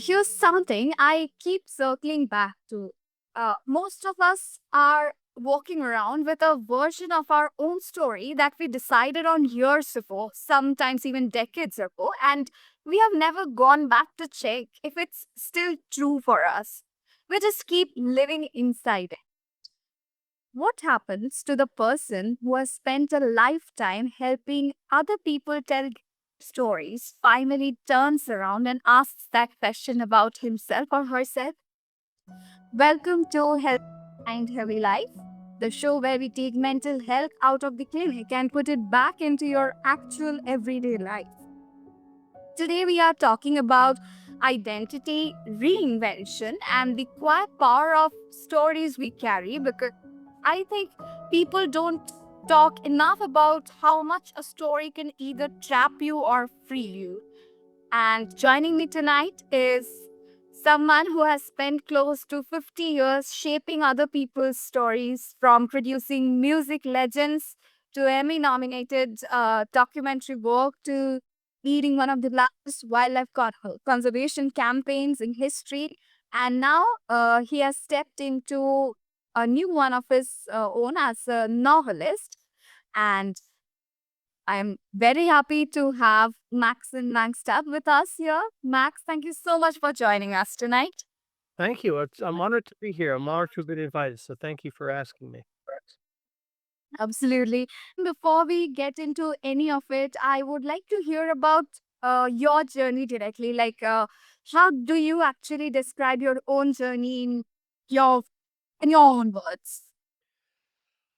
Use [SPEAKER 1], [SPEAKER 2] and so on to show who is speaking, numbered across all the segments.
[SPEAKER 1] Here's something I keep circling back to. Most of us are walking around with a version of our own story that we decided on years ago, sometimes even decades ago, and we have never gone back to check if it's still true for us. We just keep living inside it. What happens to the person who has spent a lifetime helping other people tell stories, finally turns around and asks that question about himself or herself? Welcome to Health and Heavy Life, the show where we take mental health out of the clinic and put it back into your actual everyday life. Today, we are talking about identity reinvention and the quiet power of stories we carry, because I think people don't talk enough about how much a story can either trap you or free you. And joining me tonight is someone who has spent close to 50 years shaping other people's stories, from producing music legends to Emmy nominated documentary work to leading one of the largest wildlife conservation campaigns in history. And now he has stepped into a new one of his own as a novelist. And I am very happy to have Maxim Langstaff with us here. Max, thank you so much for joining us tonight.
[SPEAKER 2] Thank you. I'm honored to be here. I'm honored to have been invited. So thank you for asking me.
[SPEAKER 1] Absolutely. Before we get into any of it, I would like to hear about your journey directly. How do you actually describe your own journey your in your own words?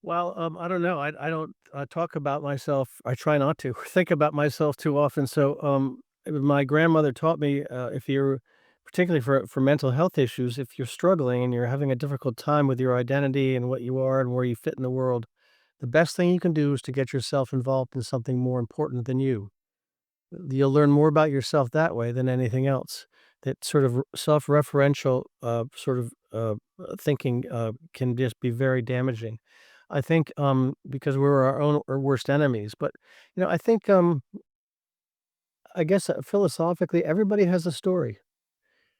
[SPEAKER 2] Well, I don't know. I don't talk about myself. I try not to think about myself too often. So, my grandmother taught me if you're particularly for mental health issues, if you're struggling and you're having a difficult time with your identity and what you are and where you fit in the world, the best thing you can do is to get yourself involved in something more important than you. You'll learn more about yourself that way than anything else. That sort of self-referential thinking can just be very damaging. I think because we're our own or worst enemies. But I think I guess philosophically, everybody has a story.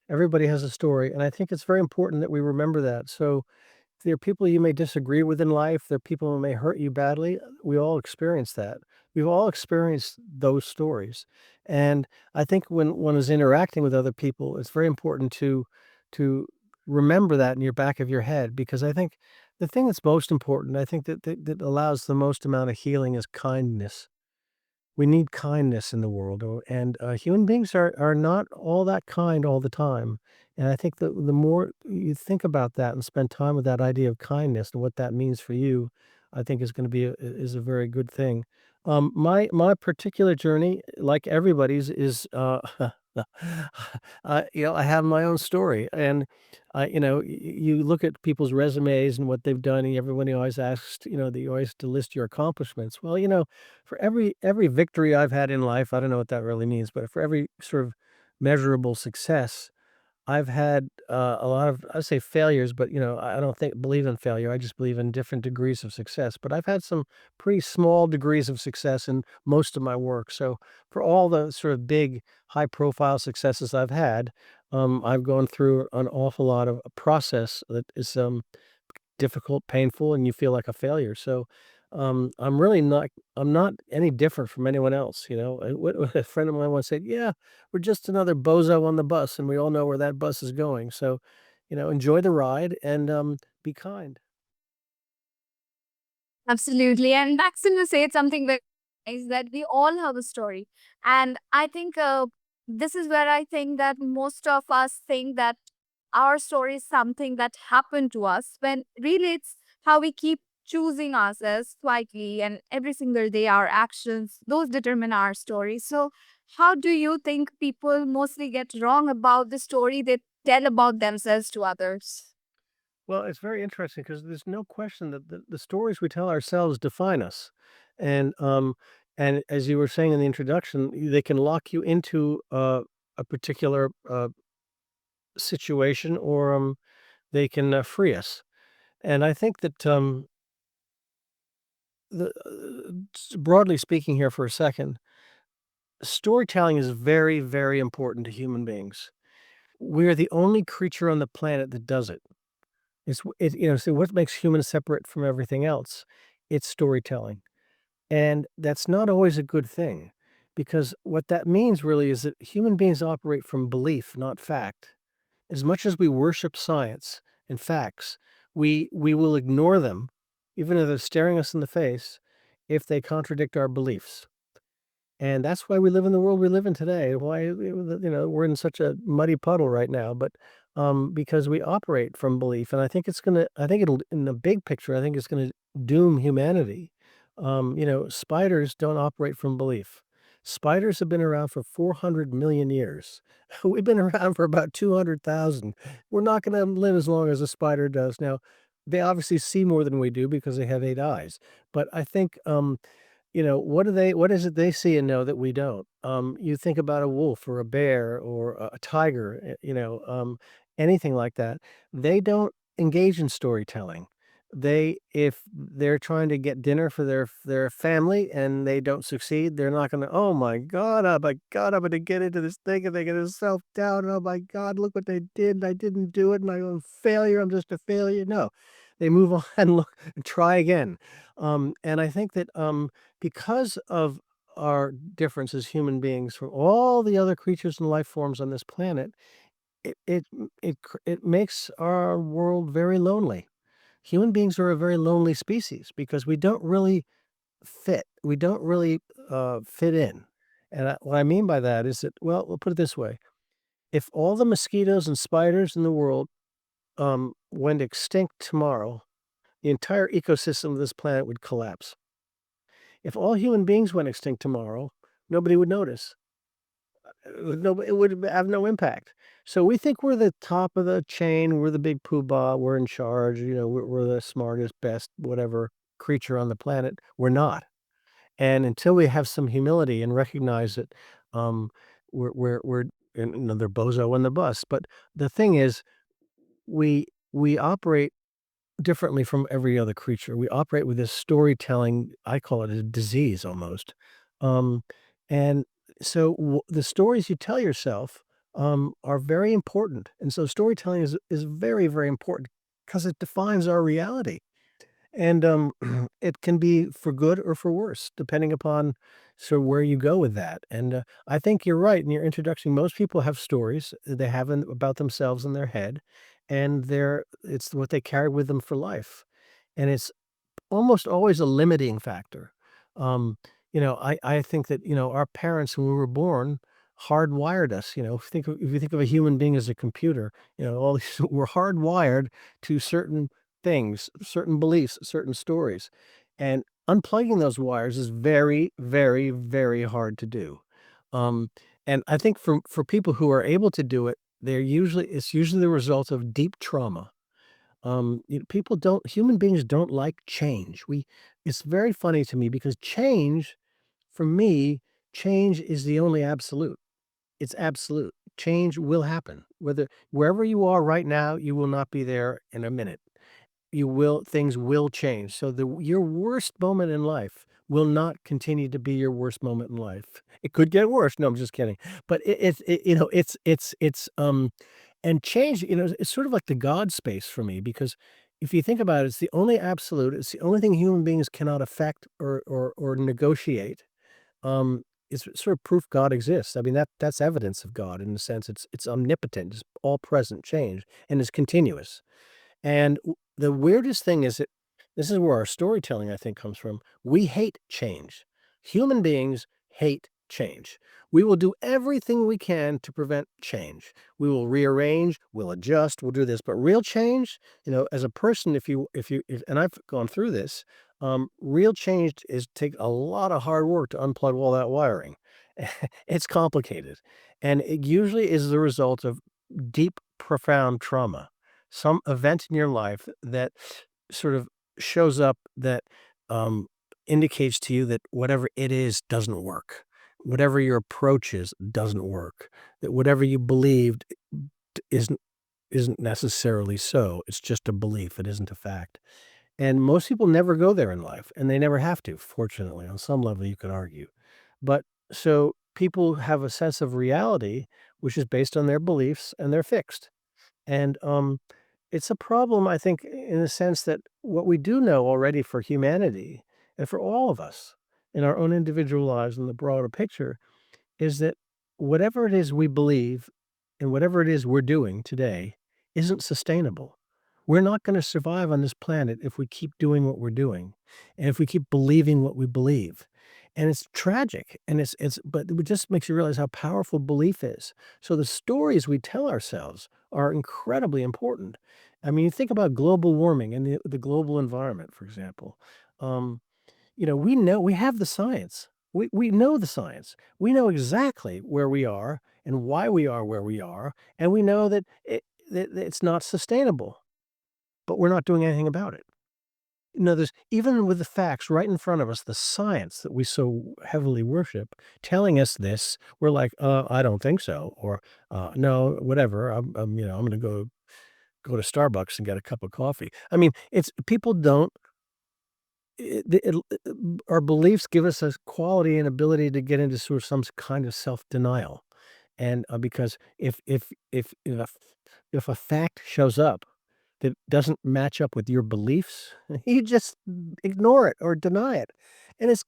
[SPEAKER 2] Everybody has a story, and I think it's very important that we remember that. So there are people you may disagree with in life. There are people who may hurt you badly. We all experience that. We've all experienced those stories. And I think when one is interacting with other people, it's very important to remember that in your back of your head, because I think the thing that's most important, I think that allows the most amount of healing is kindness. We need kindness in the world, and human beings are not all that kind all the time. And I think the more you think about that and spend time with that idea of kindness and what that means for you, I think is going to be is a very good thing. My particular journey, like everybody's, is I have my own story, and you look at people's resumes and what they've done, and everybody always asks, they always to list your accomplishments. Well, for every victory I've had in life, I don't know what that really means, but for every sort of measurable success, I've had a lot of, I say failures, but I don't think believe in failure. I just believe in different degrees of success. But I've had some pretty small degrees of success in most of my work. So for all the sort of big, high profile successes I've had, I've gone through an awful lot of a process that is difficult, painful, and you feel like a failure. So, I'm not any different from anyone else, what a friend of mine once said, "Yeah, we're just another bozo on the bus, and we all know where that bus is going." So, enjoy the ride and, be kind.
[SPEAKER 1] Absolutely. And Maxim, you said something very nice, that we all have a story. And I think this is where I think that most of us think that our story is something that happened to us, when really it's how we keep choosing ourselves quietly, and every single day our actions, those determine our story. So how do you think people mostly get wrong about the story they tell about themselves to others?
[SPEAKER 2] Well, it's very interesting because there's no question that the stories we tell ourselves define us. And, and as you were saying in the introduction, they can lock you into, a particular, situation, or, they can, free us. And I think that, broadly speaking here for a second, storytelling is very, very important to human beings. We're the only creature on the planet that does it. So what makes humans separate from everything else? It's storytelling. And that's not always a good thing because what that means really is that human beings operate from belief, not fact. As much as we worship science and facts, we will ignore them, even though they're staring us in the face, if they contradict our beliefs. And that's why we live in the world we live in today. Why, we're in such a muddy puddle right now, but because we operate from belief. And I think it'll, in the big picture, I think it's going to doom humanity. Spiders don't operate from belief. Spiders have been around for 400 million years. We've been around for about 200,000. We're not going to live as long as a spider does. Now, they obviously see more than we do because they have 8 eyes. But I think what is it they see and know that we don't? You think about a wolf or a bear or a tiger, anything like that. They don't engage in storytelling. If they're trying to get dinner for their family and they don't succeed, they're not gonna, "Oh my god, I'm gonna get into this thing," and they get self-doubt, "Oh my god, look what they did, and I didn't do it, and I'm a failure, I'm just a failure." No. They move on and look and try again. And I think that, because of our difference as human beings from all the other creatures and life forms on this planet, it makes our world very lonely. Human beings are a very lonely species because we don't really fit. We don't really fit in. And what I mean by that is that, well, we'll put it this way: if all the mosquitoes and spiders in the world went extinct tomorrow, the entire ecosystem of this planet would collapse. If all human beings went extinct tomorrow, nobody would notice. No, it would have no impact. So we think we're the top of the chain, we're the big poobah, we're in charge, we're the smartest, best, whatever creature on the planet. We're not. And until we have some humility and recognize that, um, we're another bozo on the bus. But the thing is, we operate differently from every other creature. We operate with this storytelling, I call it a disease almost. Um, and so the stories you tell yourself are very important. And so storytelling is very, very important because it defines our reality. And it can be for good or for worse, depending upon where you go with that. And I think you're right in your introduction. Most people have stories they have about themselves in their head, and it's what they carry with them for life. And it's almost always a limiting factor. Um, I think that, our parents when we were born hardwired us, if you think of a human being as a computer, all these we're hardwired to certain things, certain beliefs, certain stories. And unplugging those wires is very, very, very hard to do. Um, and I think for people who are able to do it, it's usually the result of deep trauma. People don't human beings don't like change. It's very funny to me because change, for me, change is the only absolute. It's absolute. Change will happen. Whether wherever you are right now, you will not be there in a minute. Things will change. So your worst moment in life will not continue to be your worst moment in life. It could get worse. No, I'm just kidding. But and change, it's sort of like the God space for me because if you think about it, it's the only absolute. It's the only thing human beings cannot affect or negotiate. It's sort of proof God exists. I mean, that's evidence of God in the sense it's omnipotent, it's all present change, and it's continuous. And the weirdest thing is that this is where our storytelling, I think, comes from. We hate change. Human beings hate change. We will do everything we can to prevent change. We will rearrange, we'll adjust, we'll do this. But real change, as a person, and I've gone through this, real change is take a lot of hard work to unplug all that wiring. It's complicated. And it usually is the result of deep, profound trauma, some event in your life that sort of shows up that um, indicates to you that whatever it is doesn't work. Whatever your approach is doesn't work. That whatever you believed isn't necessarily so. It's just a belief. It isn't a fact. And most people never go there in life, and they never have to, fortunately. On some level, you could argue. But so people have a sense of reality which is based on their beliefs, and they're fixed. And, it's a problem, I think, in the sense that what we do know already for humanity and for all of us in our own individual lives in the broader picture is that whatever it is we believe and whatever it is we're doing today isn't sustainable. We're not going to survive on this planet if we keep doing what we're doing and if we keep believing what we believe. And it's tragic and it's but it just makes you realize how powerful belief is. So the stories we tell ourselves are incredibly important. I mean, you think about global warming and the global environment, for example. Um, we know we have the science. We know the science. We know exactly where we are and why we are where we are, and we know that it's not sustainable, but we're not doing anything about it. There's even with the facts right in front of us, the science that we so heavily worship telling us this, we're like, I don't think so," or, "No, whatever. I'm gonna go to Starbucks and get a cup of coffee." I mean, it's people don't our beliefs give us a quality and ability to get into sort of some kind of self-denial, and, because if a fact shows up that doesn't match up with your beliefs, you just ignore it or deny it, and it's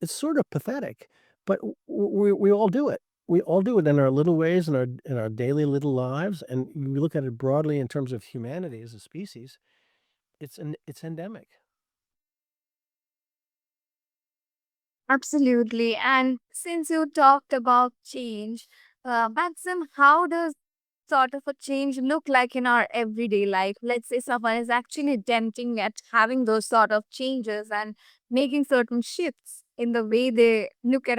[SPEAKER 2] sort of pathetic, but we all do it. We all do it in our little ways, in our daily little lives, and we look at it broadly in terms of humanity as a species, it's endemic.
[SPEAKER 1] Absolutely. And since you talked about change, Maxim, how does sort of a change look like in our everyday life? Let's say someone is actually attempting at having those sort of changes and making certain shifts in the way they look at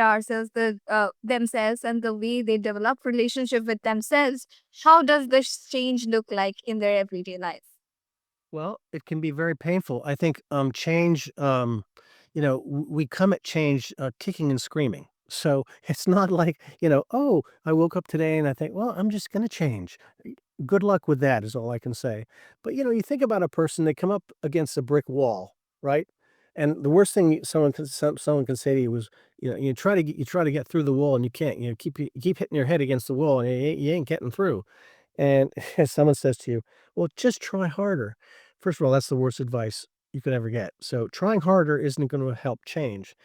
[SPEAKER 1] themselves and the way they develop relationship with themselves. How does this change look like in their everyday life?
[SPEAKER 2] Well, it can be very painful. I think, change, we come at change, kicking and screaming. So it's not like, "Oh, I woke up today and I think, well, I'm just gonna change." Good luck with that is all I can say. But, you think about a person, they come up against a brick wall, right? And the worst thing someone can say to you is, you try to get through the wall and you can't, you keep hitting your head against the wall and you ain't getting through. And someone says to you, "Well, just try harder." First of all, that's the worst advice you could ever get. So trying harder isn't gonna help change.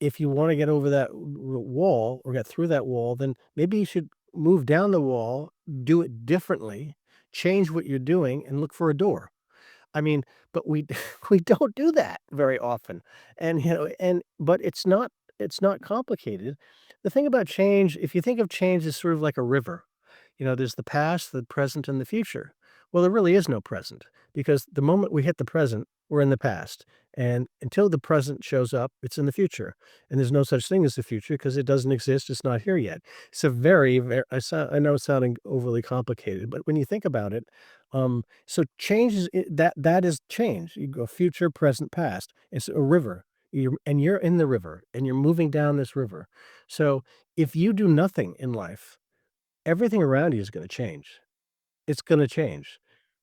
[SPEAKER 2] If you wanna get over that wall or get through that wall, then maybe you should move down the wall, do it differently, change what you're doing, and look for a door. I mean, but we we don't do that very often. But it's not complicated. The thing about change, if you think of change as sort of like a river, there's the past, the present, and the future. Well, there really is no present because the moment we hit the present, we're in the past. And until the present shows up, it's in the future. And there's no such thing as the future because it doesn't exist. It's not here yet. It's a very, very, I know it's sounding overly complicated, but when you think about it, so change that is change. You go future, present, past. It's a river. You're in the river and you're moving down this river. So if you do nothing in life, everything around you is gonna change. It's gonna change.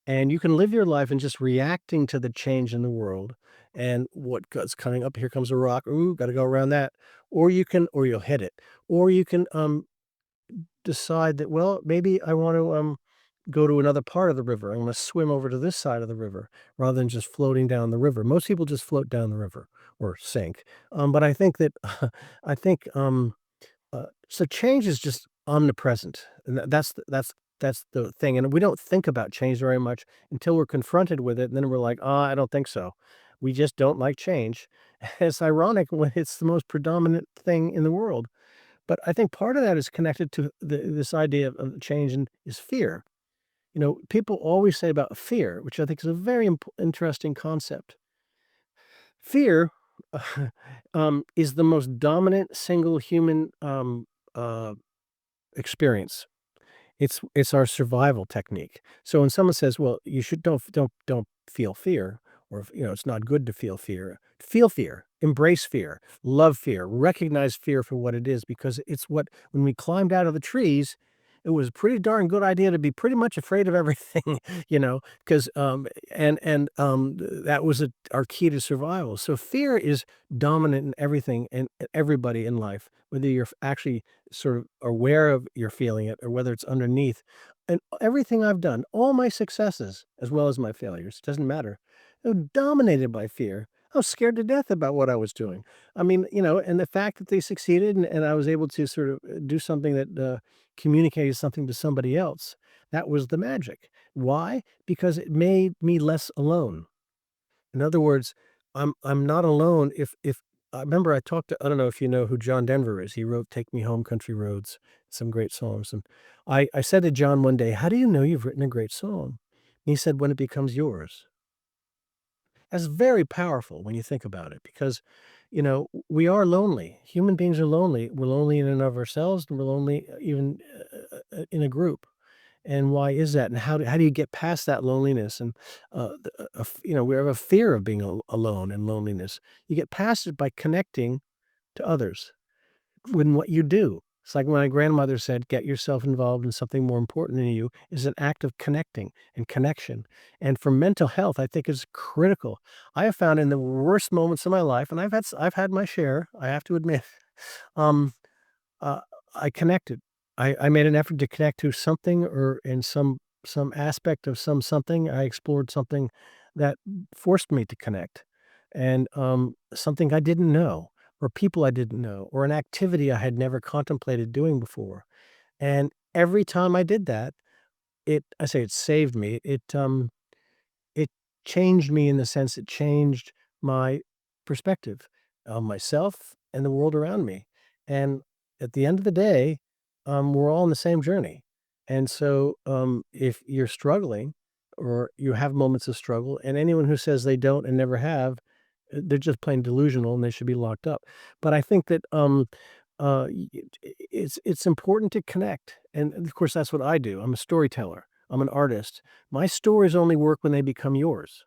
[SPEAKER 2] And you can live your life in just reacting to the change in the world and what goes coming up, here comes a rock, "Ooh, gotta go around that." Or you'll hit it. Or you can, decide that, "Well, maybe I want to, go to another part of the river. I'm gonna swim over to this side of the river rather than just floating down the river." Most people just float down the river or sink. But I think that I think, so change is just omnipresent, and that's the thing, and we don't think about change very much until we're confronted with it, and then we're like, "Oh, I don't think so." We just don't like change. It's ironic when it's the most predominant thing in the world, but I think part of that is connected to this idea of change and is fear. People always say about fear, which I think is a very interesting concept. Fear, is the most dominant single human, uh, experience. It's our survival technique. So when someone says, "Well, you should don't feel fear," or "It's not good to feel fear, embrace fear, love fear, recognize fear for what it is," because it's what when we climbed out of the trees, it was a pretty darn good idea to be pretty much afraid of everything, you know, 'cause, that was our key to survival. So fear is dominant in everything and everybody in life, whether you're actually sort of aware of you're feeling it or whether it's underneath. And everything I've done, all my successes as well as my failures, doesn't matter, they're dominated by fear. I was scared to death about what I was doing. I mean, you know, and the fact that they succeeded and I was able to sort of do something that communicated something to somebody else, that was the magic. Why? Because it made me less alone. In other words, I'm not alone if I remember I talked to I don't know if you know who John Denver is. He wrote "Take Me Home, Country Roads," some great songs, and I said to John one day, "How do you know you've written a great song?" He said, "When it becomes yours." That's very powerful when you think about it because, you know, we are lonely. Human beings are lonely. We're lonely in and of ourselves, and we're lonely even in a group. And why is that? And how do you get past that loneliness? And you know, we have a fear of being alone and loneliness. You get past it by connecting to others in what you do. It's like my grandmother said, "Get yourself involved in something more important than you," is an act of connecting and connection. And for mental health, I think is critical. I have found in the worst moments of my life, and I've had my share, I have to admit, um, uh, I connected. I made an effort to connect to something or in some aspect of something. I explored something that forced me to connect, and, something I didn't know, or people I didn't know, or an activity I had never contemplated doing before. And every time I did that, I say it saved me. It changed me in the sense it changed my perspective of myself and the world around me. And at the end of the day, we're all on the same journey. And so, if you're struggling or you have moments of struggle, and anyone who says they don't and never have, they're just plain delusional and they should be locked up. But I think that it's important to connect. And of course, that's what I do. I'm a storyteller. I'm an artist. My stories only work when they become yours.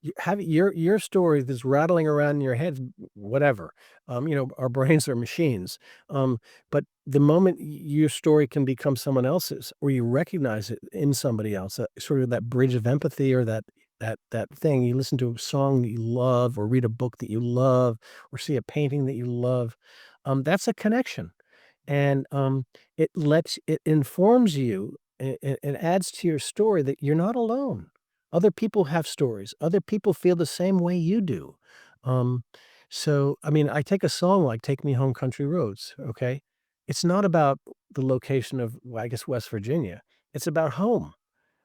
[SPEAKER 2] You have your story that's rattling around in your head, whatever. You know, our brains are machines. But the moment your story can become someone else's, or you recognize it in somebody else, sort of that bridge of empathy, or that thing. You listen to a song that you love, or read a book that you love, or see a painting that you love. That's a connection. And, it informs you, it adds to your story that you're not alone. Other people have stories. Other people feel the same way you do. Um, so, I mean, I take a song like "Take Me Home, Country Roads," okay? It's not about the location of, well, I guess, West Virginia. It's about home.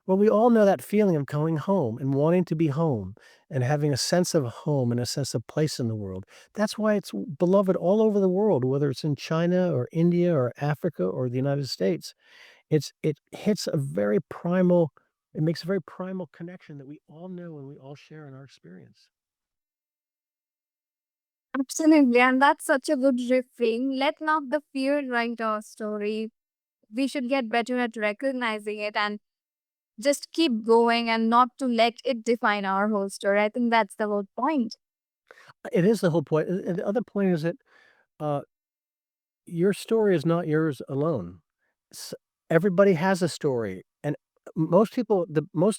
[SPEAKER 2] Well, we all know that feeling of going home and wanting to be home and having a sense of home and a sense of place in the world. That's why it's beloved all over the world, whether it's in China or India or Africa or the United States. It hits a very primal it makes a very primal connection that we all know and we all share in our experience.
[SPEAKER 1] Absolutely. And that's such a good refrain. Let not the fear write our story. We should get better at recognizing it and just keep going and not to let it define our whole story. I think that's the whole point.
[SPEAKER 2] It is the whole point. And the other point is that uh, your story is not yours alone. S Everybody has a story, and most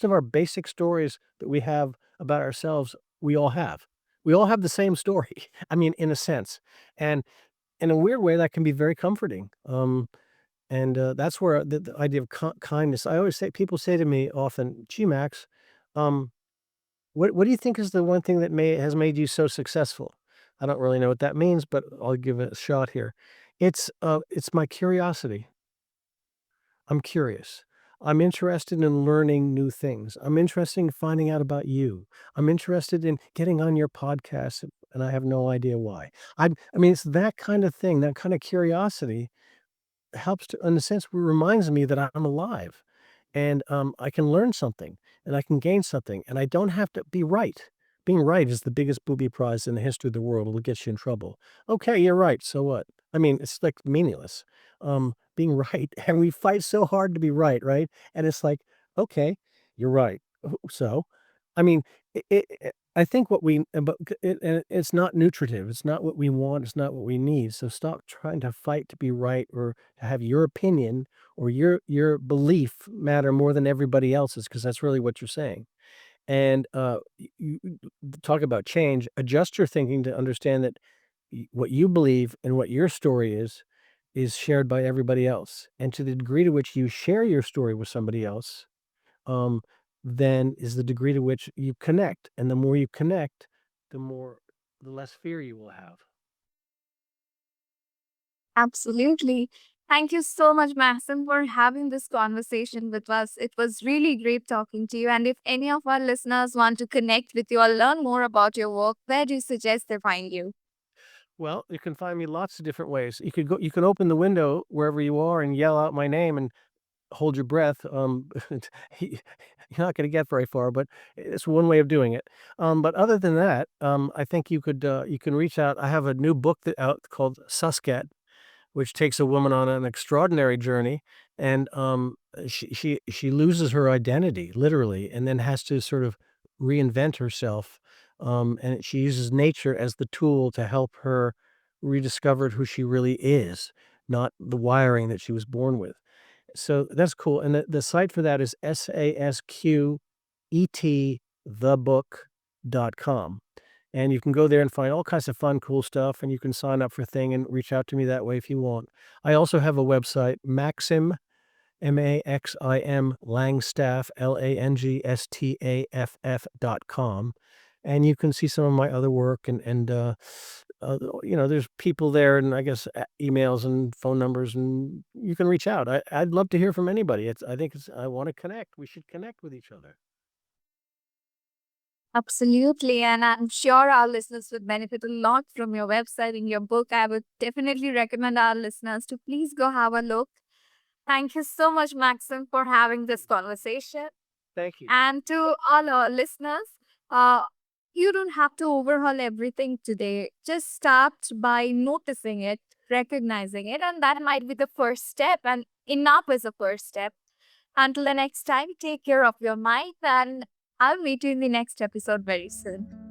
[SPEAKER 2] of our basic stories that we have about ourselves, we all have. We all have the same story, I mean, in a sense, and in a weird way, that can be very comforting, that's where the idea of kindness I always say people say to me often, "Gee, Max, um, what do you think is the one thing that has made you so successful?" I don't really know what that means, but I'll give it a shot here. It's my curiosity. I'm curious. I'm interested in learning new things. I'm interested in finding out about you. I'm interested in getting on your podcast, and I have no idea why. I mean, it's that kind of thing, that kind of curiosity helps to in a sense, reminds me that I'm alive, and, I can learn something, and I can gain something, and I don't have to be right. Being right is the biggest booby prize in the history of the world, it'll get you in trouble. "Okay, you're right, so what?" I mean, it's, like, meaningless, being right and we fight so hard to be right? And it's like, "Okay, you're right. So?" I mean, I think what we but c it and it's not nutritive, it's not what we want, it's not what we need, so stop trying to fight to be right or to have your opinion or your belief matter more than everybody else's, because that's really what you're saying. And, you talk about change, adjust your thinking to understand that what you believe and what your story is shared by everybody else. And to the degree to which you share your story with somebody else, um, then is the degree to which you connect. And the more you connect, the less fear you will have.
[SPEAKER 1] Absolutely. Thank you so much, Maxim, for having this conversation with us. It was really great talking to you. And if any of our listeners want to connect with you or learn more about your work, where do you suggest they find you?
[SPEAKER 2] Well, you can find me lots of different ways. You can open the window wherever you are and yell out my name and hold your breath, you're not gonna get very far, but it's one way of doing it. But other than that, I think you can reach out. I have a new book that out called Sasq'et, which takes a woman on an extraordinary journey, and, she loses her identity, literally, and then has to sort of reinvent herself, and she uses nature as the tool to help her rediscover who she really is, not the wiring that she was born with. So that's cool, and the site for that is Sasq'et thebook.com, and you can go there and find all kinds of fun, cool stuff, and you can sign up for thing and reach out to me that way if you want. I also have a website, Maxim, Maxim Langstaff, Langstaff.com, and you can see some of my other work there's people there and I guess emails and phone numbers, and you can reach out. I'd love to hear from anybody. I want to connect. We should connect with each other.
[SPEAKER 1] Absolutely. And I'm sure our listeners would benefit a lot from your website and your book. I would definitely recommend our listeners to please go have a look. Thank you so much, Maxim, for having this conversation.
[SPEAKER 2] Thank you.
[SPEAKER 1] And to all our listeners, uh, you don't have to overhaul everything today. Just start by noticing it, recognizing it, and that might be the first step. And enough is the first step. Until the next time, take care of your mind, and I'll meet you in the next episode very soon.